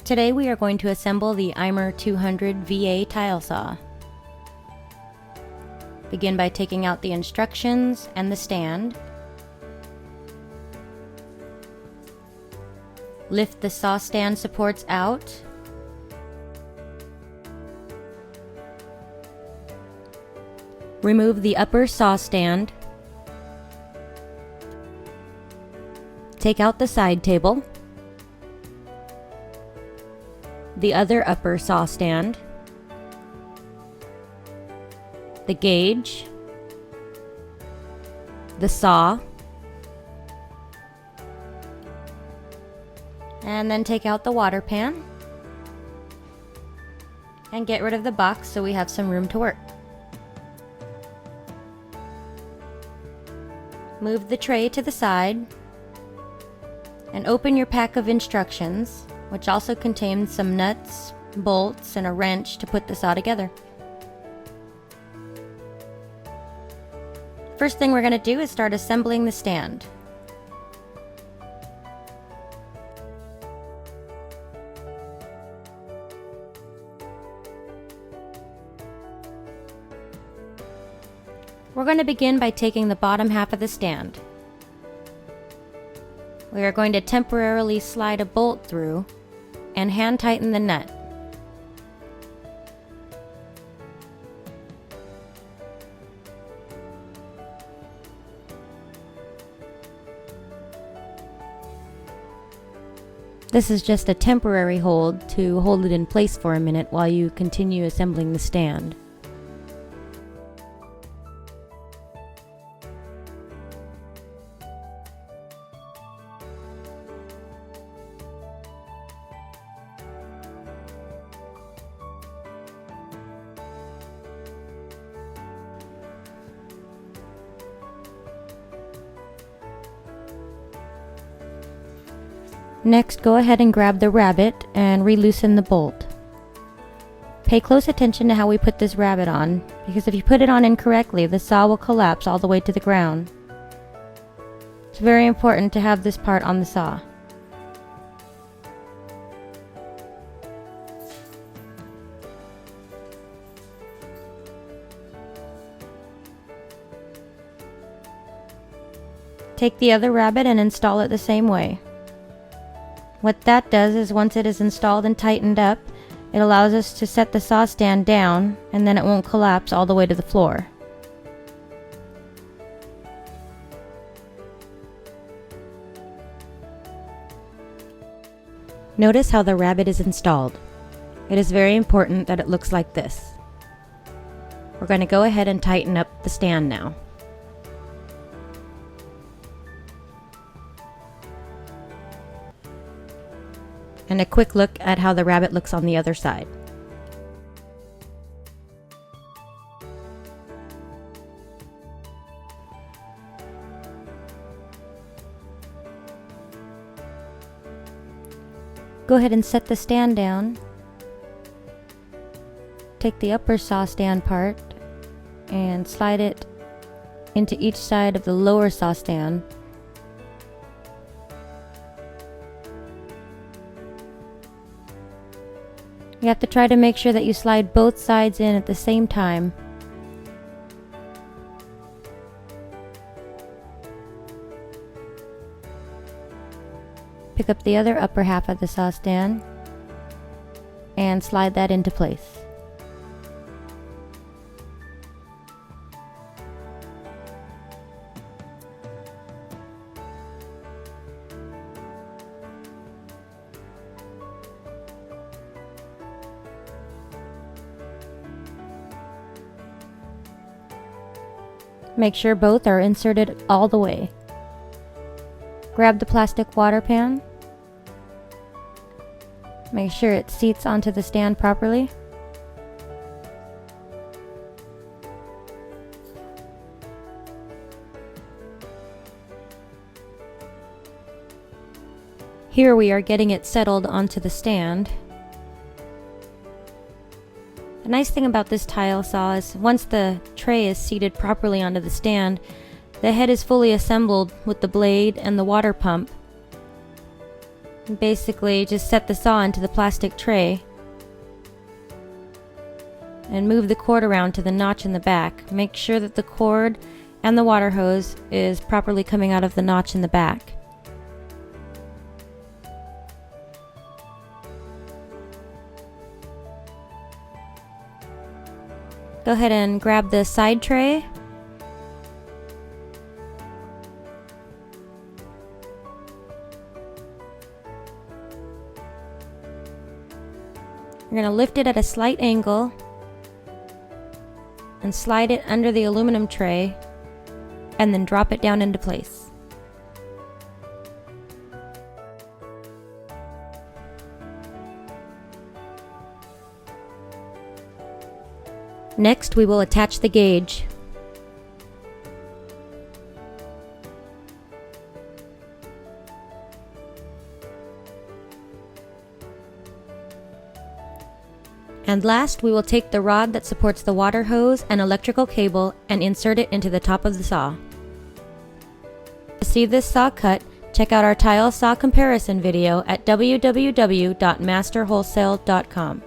Today we are going to assemble the Imer 200VA tile saw. Begin by taking out the instructions and the stand. Lift the saw stand supports out. Remove the upper saw stand. Take out the side table, the other upper saw stand, the gauge, the saw, and then take out the water pan and get rid of the box so we have some room to work. Move the tray to the side and open your pack of instructions, which also contains some nuts, bolts, and a wrench to put the saw together. First thing we're going to do is start assembling the stand. We're going to begin by taking the bottom half of the stand. We are going to temporarily slide a bolt through and hand tighten the nut. This is just a temporary hold to hold it in place for a minute while you continue assembling the stand. Next, go ahead and grab the rabbet and reloosen the bolt. Pay close attention to how we put this rabbet on, because if you put it on incorrectly, the saw will collapse all the way to the ground. It's very important to have this part on the saw. Take the other rabbet and install it the same way. What that does is once it is installed and tightened up, it allows us to set the saw stand down and then it won't collapse all the way to the floor. Notice how the rabbet is installed. It is very important that it looks like this. We're going to go ahead and tighten up the stand now. And a quick look at how the rabbet looks on the other side. Go ahead and set the stand down. Take the upper saw stand part and slide it into each side of the lower saw stand. You have to try to make sure that you slide both sides in at the same time. Pick up the other upper half of the saw stand and slide that into place. Make sure both are inserted all the way. Grab the plastic water pan. Make sure it seats onto the stand properly. Here we are getting it settled onto the stand. The nice thing about this tile saw is once the tray is seated properly onto the stand, the head is fully assembled with the blade and the water pump. Basically, just set the saw into the plastic tray and move the cord around to the notch in the back. Make sure that the cord and the water hose is properly coming out of the notch in the back. Go ahead and grab the side tray. You're going to lift it at a slight angle and slide it under the aluminum tray and then drop it down into place. Next, we will attach the gauge. And last, we will take the rod that supports the water hose and electrical cable and insert it into the top of the saw. To see this saw cut, check out our tile saw comparison video at www.masterwholesale.com.